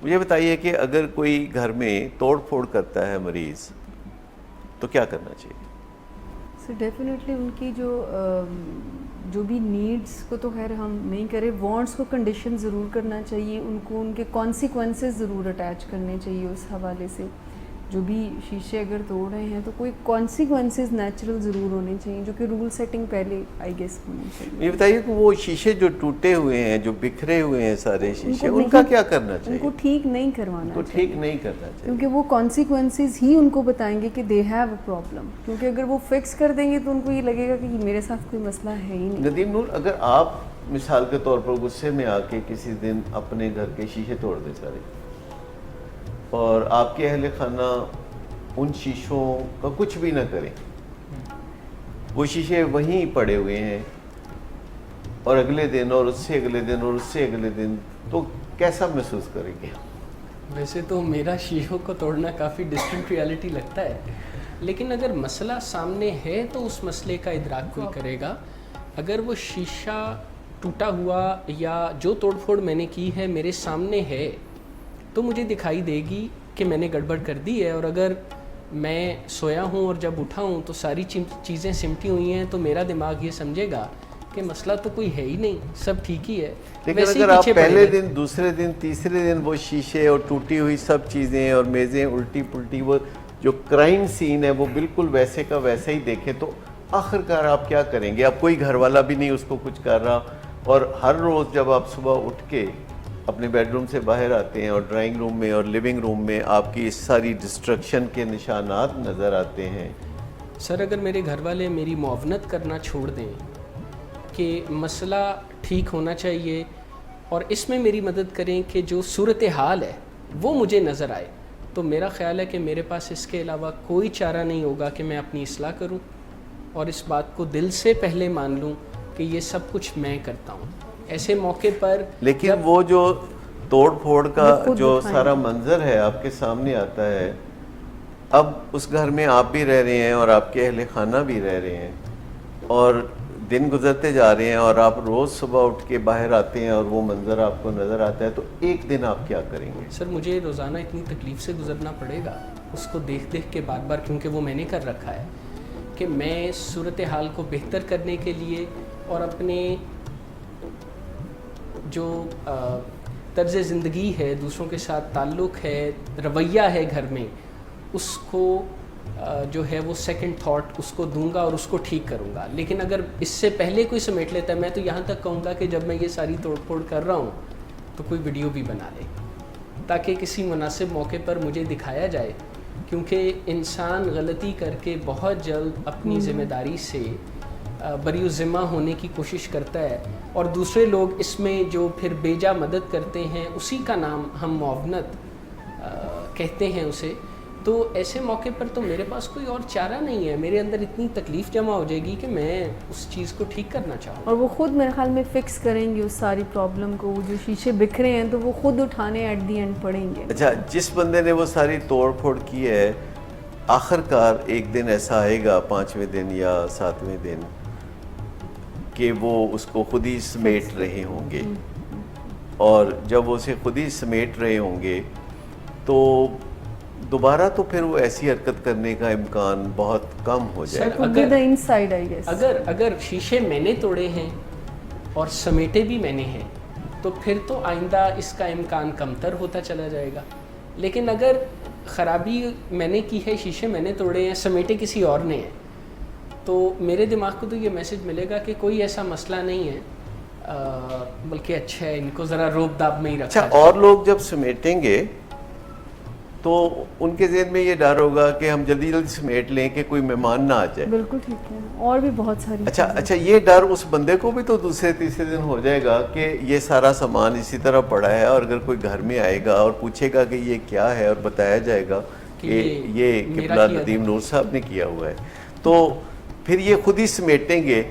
مجھے بتائیے کہ اگر کوئی گھر میں توڑ پھوڑ کرتا ہے مریض تو کیا کرنا چاہیے؟ سو ڈیفینیٹلی ان کی جو بھی نیڈس کو تو خیر ہم نہیں کریں، وانٹس کو کنڈیشن ضرور کرنا چاہیے، ان کو ان کے کانسیکوینسز ضرور اٹیچ کرنے چاہیے اس حوالے سے. جو بھی شیشے اگر توڑ رہے ہیں تو کوئی کانسیکوینسز نیچرل ضرور ہونے چاہیے، جو کہ رول سیٹنگ پہلے آئی گیس ہونی چاہیے. یہ بتائیے کہ وہ شیشے جو ٹوٹے ہوئے ہیں، جو بکھرے ہوئے ہیں سارے شیشے، ان کا کیا کرنا چاہیے؟ ان کو ٹھیک نہیں کروانا ان کو ٹھیک نہیں کرنا چاہیے، کیونکہ وہ کانسیکوینسز ہی ان کو بتائیں گے کہ دے ہیو اے پرابلم. کیونکہ اگر وہ فکس کر دیں گے تو ان کو یہ لگے گا کہ میرے ساتھ کوئی مسئلہ ہے ہی نہیں. ندیم نور، اگر آپ مثال کے طور پر غصے میں آ کے کسی دن اپنے گھر کے شیشے توڑ دیں سارے، اور آپ کے اہل خانہ ان شیشوں کا کچھ بھی نہ کریں، وہ شیشے وہیں پڑے ہوئے ہیں، اور اگلے دن اور اس سے اگلے دن اور اس سے اگلے دن، تو کیسا محسوس کریں گے؟ ویسے تو میرا شیشوں کو توڑنا کافی ڈسٹنٹ ریالٹی لگتا ہے، لیکن اگر مسئلہ سامنے ہے تو اس مسئلے کا ادراک کوئی کرے گا. اگر وہ شیشہ ٹوٹا ہوا یا جو توڑ پھوڑ میں نے کی ہے میرے سامنے ہے تو مجھے دکھائی دے گی کہ میں نے گڑبڑ کر دی ہے. اور اگر میں سویا ہوں اور جب اٹھا ہوں تو ساری چیزیں سمٹی ہوئی ہیں تو میرا دماغ یہ سمجھے گا کہ مسئلہ تو کوئی ہے ہی نہیں، سب ٹھیک ہی ہے. لیکن اگر آپ پہلے دن، دوسرے دن، تیسرے دن وہ شیشے اور ٹوٹی ہوئی سب چیزیں اور میزیں الٹی پلٹی، وہ جو کرائم سین ہے وہ بالکل ویسے کا ویسا ہی دیکھیں، تو آخر کار آپ کیا کریں گے؟ اب کوئی گھر والا بھی نہیں اس کو کچھ کر رہا، اور ہر روز جب آپ صبح اٹھ کے اپنے بیڈ روم سے باہر آتے ہیں اور ڈرائنگ روم میں اور لیونگ روم میں آپ کی اس ساری ڈسٹرکشن کے نشانات نظر آتے ہیں. سر اگر میرے گھر والے میری معاونت کرنا چھوڑ دیں کہ مسئلہ ٹھیک ہونا چاہیے اور اس میں میری مدد کریں کہ جو صورتحال ہے وہ مجھے نظر آئے، تو میرا خیال ہے کہ میرے پاس اس کے علاوہ کوئی چارہ نہیں ہوگا کہ میں اپنی اصلاح کروں اور اس بات کو دل سے پہلے مان لوں کہ یہ سب کچھ میں کرتا ہوں. ایسے موقع پر لیکن وہ جو توڑ پھوڑ کا جو سارا منظر ہے آپ کے سامنے آتا ہے، اب اس گھر میں آپ بھی رہ رہے ہیں اور آپ کے اہل خانہ بھی رہ رہے ہیں، اور دن گزرتے جا رہے ہیں اور آپ روز صبح اٹھ کے باہر آتے ہیں اور وہ منظر آپ کو نظر آتا ہے، تو ایک دن آپ کیا کریں گے؟ سر مجھے روزانہ اتنی تکلیف سے گزرنا پڑے گا اس کو دیکھ دیکھ کے بار بار، کیونکہ وہ میں نے کر رکھا ہے، کہ میں صورتحال کو بہتر کرنے کے لیے اور اپنے جو طرز زندگی ہے، دوسروں کے ساتھ تعلق ہے، رویہ ہے گھر میں، اس کو جو ہے وہ سیکنڈ تھاٹ اس کو دوں گا اور اس کو ٹھیک کروں گا. لیکن اگر اس سے پہلے کوئی سمیٹ لیتا ہے، میں تو یہاں تک کہوں گا کہ جب میں یہ ساری توڑ پھوڑ کر رہا ہوں تو کوئی ویڈیو بھی بنا لے تاکہ کسی مناسب موقع پر مجھے دکھایا جائے، کیونکہ انسان غلطی کر کے بہت جلد اپنی ذمہ داری سے بری الذمہ ہونے کی کوشش کرتا ہے، اور دوسرے لوگ اس میں جو پھر بیجا مدد کرتے ہیں اسی کا نام ہم معاونت کہتے ہیں اسے. تو ایسے موقع پر تو میرے پاس کوئی اور چارہ نہیں ہے، میرے اندر اتنی تکلیف جمع ہو جائے گی کہ میں اس چیز کو ٹھیک کرنا چاہوں. اور وہ خود میرے خیال میں فکس کریں گے اس ساری پرابلم کو. وہ جو شیشے بکھرے ہیں تو وہ خود اٹھانے ایٹ دی اینڈ پڑیں گے. اچھا، جس بندے نے وہ ساری توڑ پھوڑ کی ہے، آخر کار ایک دن ایسا آئے گا، 5ویں دن یا 7ویں دن، کہ وہ اس کو خود ہی سمیٹ رہے ہوں گے، اور جب وہ اسے خود ہی سمیٹ رہے ہوں گے تو دوبارہ تو پھر وہ ایسی حرکت کرنے کا امکان بہت کم ہو جائے گا. اگر شیشے میں نے توڑے ہیں اور سمیٹے بھی میں نے ہیں تو پھر تو آئندہ اس کا امکان کمتر ہوتا چلا جائے گا. لیکن اگر خرابی میں نے کی ہے، شیشے میں نے توڑے ہیں، سمیٹے کسی اور نے ہیں، تو میرے دماغ کو تو یہ میسج ملے گا کہ کوئی ایسا مسئلہ نہیں ہے، بلکہ اچھا ہے، ان کو ذرا روب داب میں ہی رکھا. اچھا، اور لوگ جب سمیٹیں گے تو ان کے ذہن میں یہ ڈر ہوگا کہ ہم جلدی جلدی سمیٹ لیں کہ کوئی مہمان نہ آ جائے. بالکل ٹھیک ہے، اور بھی بہت ساری. اچھا، یہ ڈر اس بندے کو بھی تو دوسرے تیسرے دن ہو جائے گا کہ یہ سارا سامان اسی طرح پڑا ہے، اور اگر کوئی گھر میں آئے گا اور پوچھے گا کہ یہ کیا ہے اور بتایا جائے گا کہ یہ قبلہ ندیم نور صاحب نے کیا ہوا ہے، تو پھر یہ خود ہی سمیٹیں گے،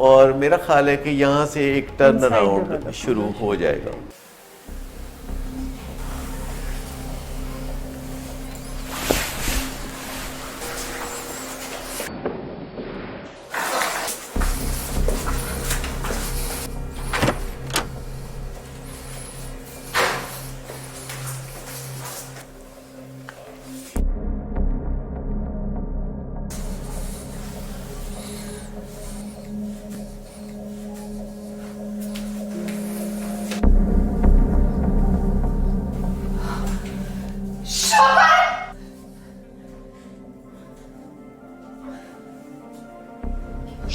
اور میرا خیال ہے کہ یہاں سے ایک ٹرن اراؤنڈ شروع ہو جائے گا.